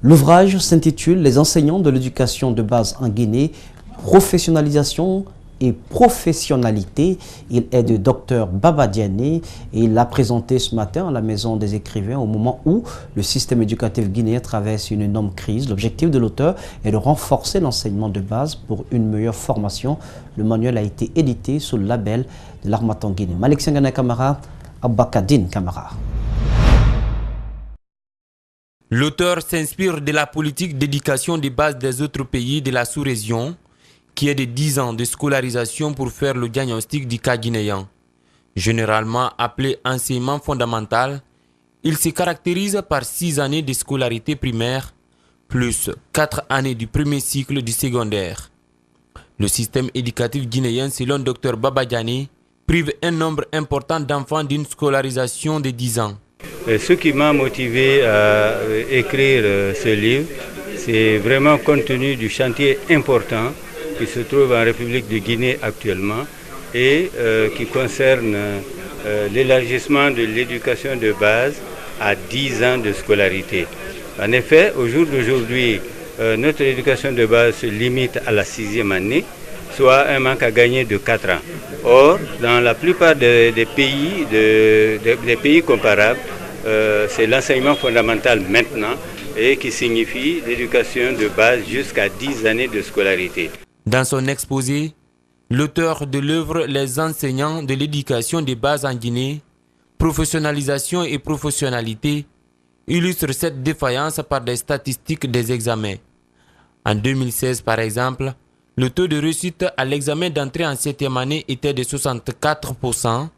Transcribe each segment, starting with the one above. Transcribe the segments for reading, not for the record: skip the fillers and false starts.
L'ouvrage s'intitule « Les enseignants de l'éducation de base en Guinée, professionnalisation et professionnalité ». Il est de Dr Baba Diané et il l'a présenté ce matin à la Maison des écrivains au moment où le système éducatif guinéen traverse une énorme crise. L'objectif de l'auteur est de renforcer l'enseignement de base pour une meilleure formation. Le manuel a été édité sous le label de l'Harmattan Guinée. Malik Sengana Kamara, Abakadine Kamara. L'auteur s'inspire de la politique d'éducation des bases des autres pays de la sous-région, qui est de 10 ans de scolarisation pour faire le diagnostic du cas guinéen. Généralement appelé enseignement fondamental, il se caractérise par 6 années de scolarité primaire, plus 4 années du premier cycle du secondaire. Le système éducatif guinéen, selon Dr Baba Diané, prive un nombre important d'enfants d'une scolarisation de 10 ans. Ce qui m'a motivé à écrire ce livre, c'est vraiment compte tenu du chantier important qui se trouve en République de Guinée actuellement et qui concerne l'élargissement de l'éducation de base à 10 ans de scolarité. En effet, au jour d'aujourd'hui, notre éducation de base se limite à la 6e année, soit un manque à gagner de 4 ans. Or, dans la plupart des pays comparables, c'est l'enseignement fondamental maintenant et qui signifie l'éducation de base jusqu'à 10 années de scolarité. Dans son exposé, l'auteur de l'œuvre « Les enseignants de l'éducation de base en Guinée, professionnalisation et professionnalité » illustre cette défaillance par des statistiques des examens. En 2016, par exemple, le taux de réussite à l'examen d'entrée en 7e année était de 64%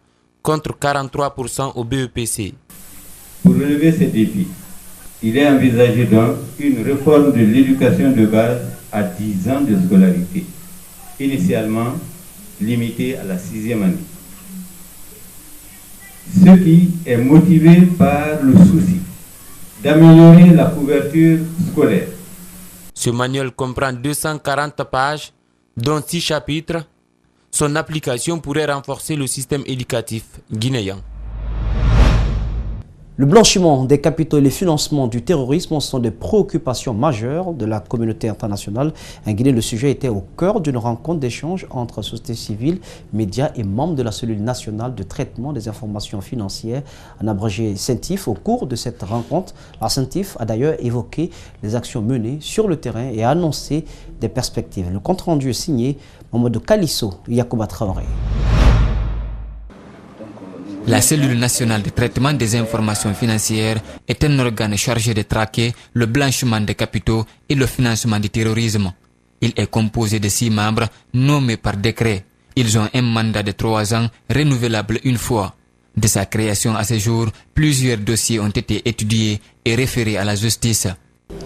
contre 43% au BEPC. Pour relever ces défis, il est envisagé donc une réforme de l'éducation de base à 10 ans de scolarité, initialement limitée à la 6e année. Ce qui est motivé par le souci d'améliorer la couverture scolaire. Ce manuel comprend 240 pages, dont 6 chapitres. Son application pourrait renforcer le système éducatif guinéen. Le blanchiment des capitaux et le financement du terrorisme sont des préoccupations majeures de la communauté internationale. En Guinée, le sujet était au cœur d'une rencontre d'échange entre société civile, médias et membres de la cellule nationale de traitement des informations financières, en abrégé CENTIF. Au cours de cette rencontre, la CENTIF a d'ailleurs évoqué les actions menées sur le terrain et a annoncé des perspectives. Le compte-rendu est signé Mamadou Kalisso Yacouba Traoré. La cellule nationale de traitement des informations financières est un organe chargé de traquer le blanchiment des capitaux et le financement du terrorisme. Il est composé de 6 membres nommés par décret. Ils ont un mandat de 3 ans renouvelable une fois. De sa création à ce jour, plusieurs dossiers ont été étudiés et référés à la justice.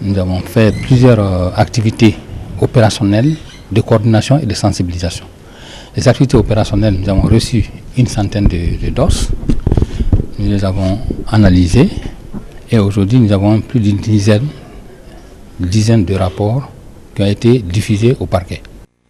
Nous avons fait plusieurs activités opérationnelles de coordination et de sensibilisation. Les activités opérationnelles, nous avons reçu une centaine de DOS. Nous les avons analysés et aujourd'hui nous avons plus d'une dizaine de rapports qui ont été diffusés au parquet.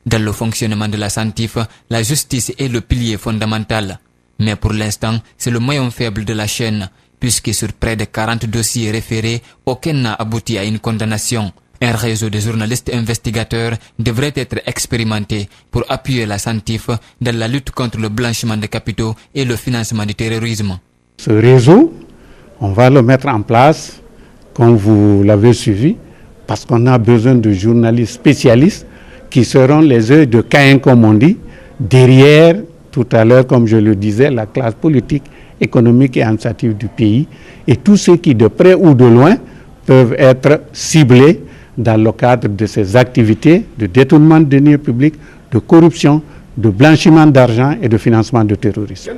Dans le fonctionnement de la CENTIF, la justice est le pilier fondamental. Mais pour l'instant, c'est le maillon faible de la chaîne, puisque sur près de 40 dossiers référés, aucun n'a abouti à une condamnation. Un réseau de journalistes investigateurs devrait être expérimenté pour appuyer la CENTIF dans la lutte contre le blanchiment de capitaux et le financement du terrorisme. Ce réseau, on va le mettre en place, comme vous l'avez suivi, parce qu'on a besoin de journalistes spécialistes qui seront les yeux de Caïn, comme on dit, derrière, tout à l'heure, comme je le disais, la classe politique, économique et administrative du pays, et tous ceux qui, de près ou de loin, peuvent être ciblés dans le cadre de ces activités de détournement de deniers publics, de corruption, de blanchiment d'argent et de financement de terrorisme.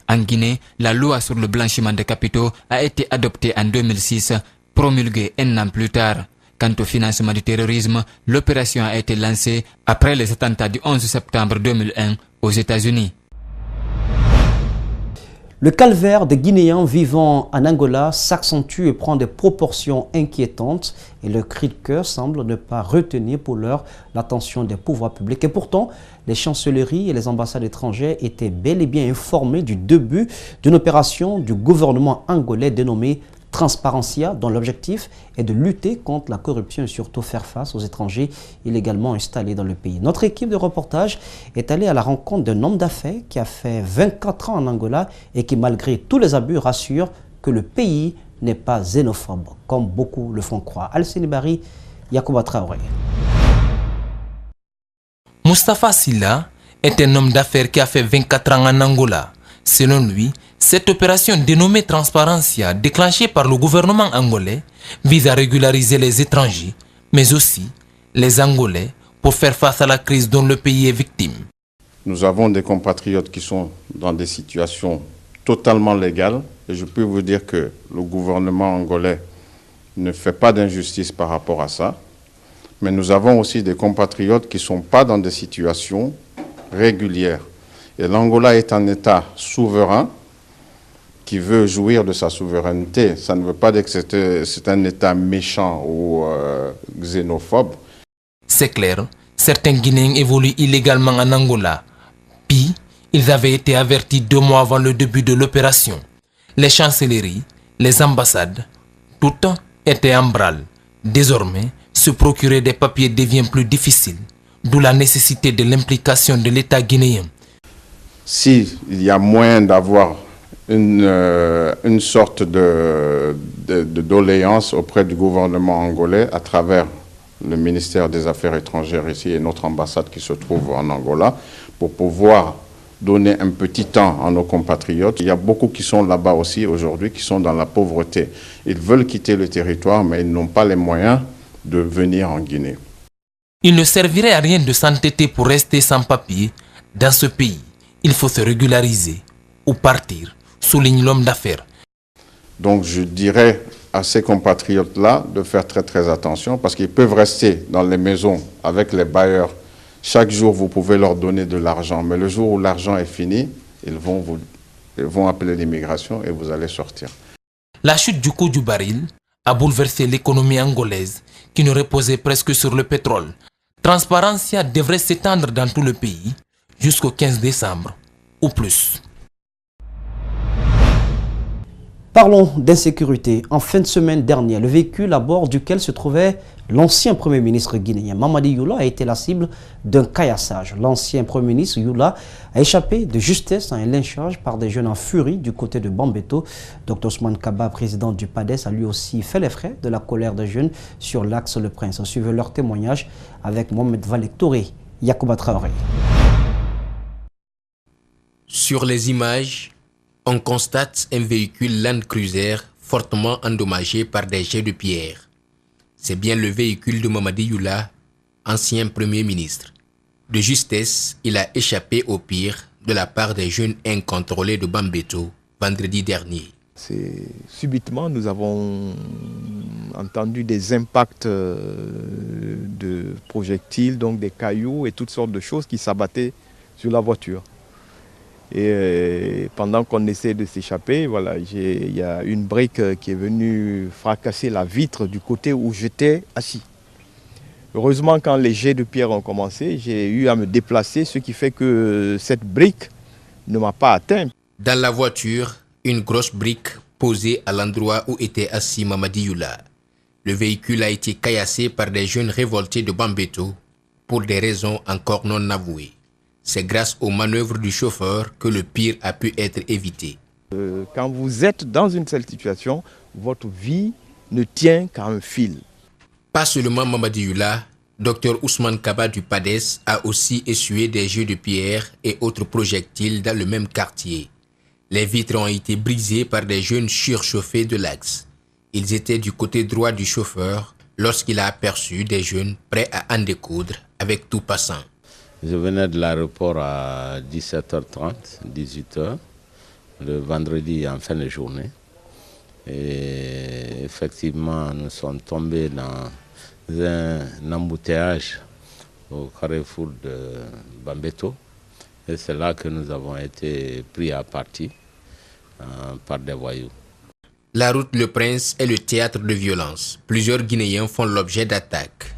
En Guinée, la loi sur le blanchiment de capitaux a été adoptée en 2006, promulguée un an plus tard. Quant au financement du terrorisme, l'opération a été lancée après les attentats du 11 septembre 2001 aux États-Unis. Le calvaire des Guinéens vivant en Angola s'accentue et prend des proportions inquiétantes et le cri de cœur semble ne pas retenir pour l'heure l'attention des pouvoirs publics. Et pourtant, les chancelleries et les ambassades étrangères étaient bel et bien informées du début d'une opération du gouvernement angolais dénommée Transparencia, dont l'objectif est de lutter contre la corruption et surtout faire face aux étrangers illégalement installés dans le pays. Notre équipe de reportage est allée à la rencontre d'un homme d'affaires qui a fait 24 ans en Angola et qui, malgré tous les abus, rassure que le pays n'est pas xénophobe, comme beaucoup le font croire. Alcine Bari, Yacouba Traoré. Moustapha Silla est un homme d'affaires qui a fait 24 ans en Angola. Selon lui, cette opération dénommée Transparencia, déclenchée par le gouvernement angolais, vise à régulariser les étrangers, mais aussi les Angolais, pour faire face à la crise dont le pays est victime. Nous avons des compatriotes qui sont dans des situations totalement légales, et je peux vous dire que le gouvernement angolais ne fait pas d'injustice par rapport à ça. Mais nous avons aussi des compatriotes qui ne sont pas dans des situations régulières. Et l'Angola est un État souverain qui veut jouir de sa souveraineté. Ça ne veut pas dire que c'est un État méchant ou xénophobe. C'est clair, certains Guinéens évoluent illégalement en Angola. Puis, ils avaient été avertis 2 mois avant le début de l'opération. Les chancelleries, les ambassades, tout était en branle. Désormais, se procurer des papiers devient plus difficile, d'où la nécessité de l'implication de l'État guinéen. S'il y a moyen d'avoir une sorte de doléance auprès du gouvernement angolais à travers le ministère des Affaires étrangères ici et notre ambassade qui se trouve en Angola, pour pouvoir donner un petit temps à nos compatriotes. Il y a beaucoup qui sont là-bas aussi aujourd'hui, qui sont dans la pauvreté. Ils veulent quitter le territoire, mais ils n'ont pas les moyens de venir en Guinée. Il ne servirait à rien de s'entêter pour rester sans papier. Dans ce pays, il faut se régulariser ou partir, souligne l'homme d'affaires. Donc je dirais à ces compatriotes-là de faire très très attention parce qu'ils peuvent rester dans les maisons avec les bailleurs. Chaque jour, vous pouvez leur donner de l'argent, mais le jour où l'argent est fini, ils vont appeler l'immigration et vous allez sortir. La chute du coût du baril a bouleversé l'économie angolaise qui ne reposait presque sur le pétrole. Transparencia devrait s'étendre dans tout le pays jusqu'au 15 décembre ou plus. Parlons d'insécurité. En fin de semaine dernière, le véhicule à bord duquel se trouvait l'ancien Premier ministre guinéen Mamadi Youla a été la cible d'un caillassage. L'ancien Premier ministre Youla a échappé de justesse à un lynchage par des jeunes en furie du côté de Bambeto. Dr Ousmane Kaba, président du PADES, a lui aussi fait les frais de la colère des jeunes sur l'axe Le Prince. Suivez leur témoignage avec Mohamed Valek Touré, Yacouba Traoré. Sur les images, on constate un véhicule Land Cruiser fortement endommagé par des jets de pierre. C'est bien le véhicule de Mamadi Youla, ancien Premier ministre. De justesse, il a échappé au pire de la part des jeunes incontrôlés de Bambeto vendredi dernier. Subitement, nous avons entendu des impacts de projectiles, donc des cailloux et toutes sortes de choses qui s'abattaient sur la voiture. Et pendant qu'on essaie de s'échapper, voilà, il y a une brique qui est venue fracasser la vitre du côté où j'étais assis. Heureusement, quand les jets de pierre ont commencé, j'ai eu à me déplacer, ce qui fait que cette brique ne m'a pas atteint. Dans la voiture, une grosse brique posée à l'endroit où était assis Mamadi Youla. Le véhicule a été caillassé par des jeunes révoltés de Bambeto pour des raisons encore non avouées. C'est grâce aux manœuvres du chauffeur que le pire a pu être évité. Quand vous êtes dans une telle situation, votre vie ne tient qu'à un fil. Pas seulement Mamadi Youla, Dr Ousmane Kaba du PADES a aussi essuyé des jets de pierre et autres projectiles dans le même quartier. Les vitres ont été brisées par des jeunes surchauffés de l'axe. Ils étaient du côté droit du chauffeur lorsqu'il a aperçu des jeunes prêts à en découdre avec tout passant. Je venais de l'aéroport à 17h30, 18h, le vendredi en fin de journée. Et effectivement, nous sommes tombés dans un embouteillage au carrefour de Bambeto. Et c'est là que nous avons été pris à partie par des voyous. La route Le Prince est le théâtre de violence. Plusieurs Guinéens font l'objet d'attaques.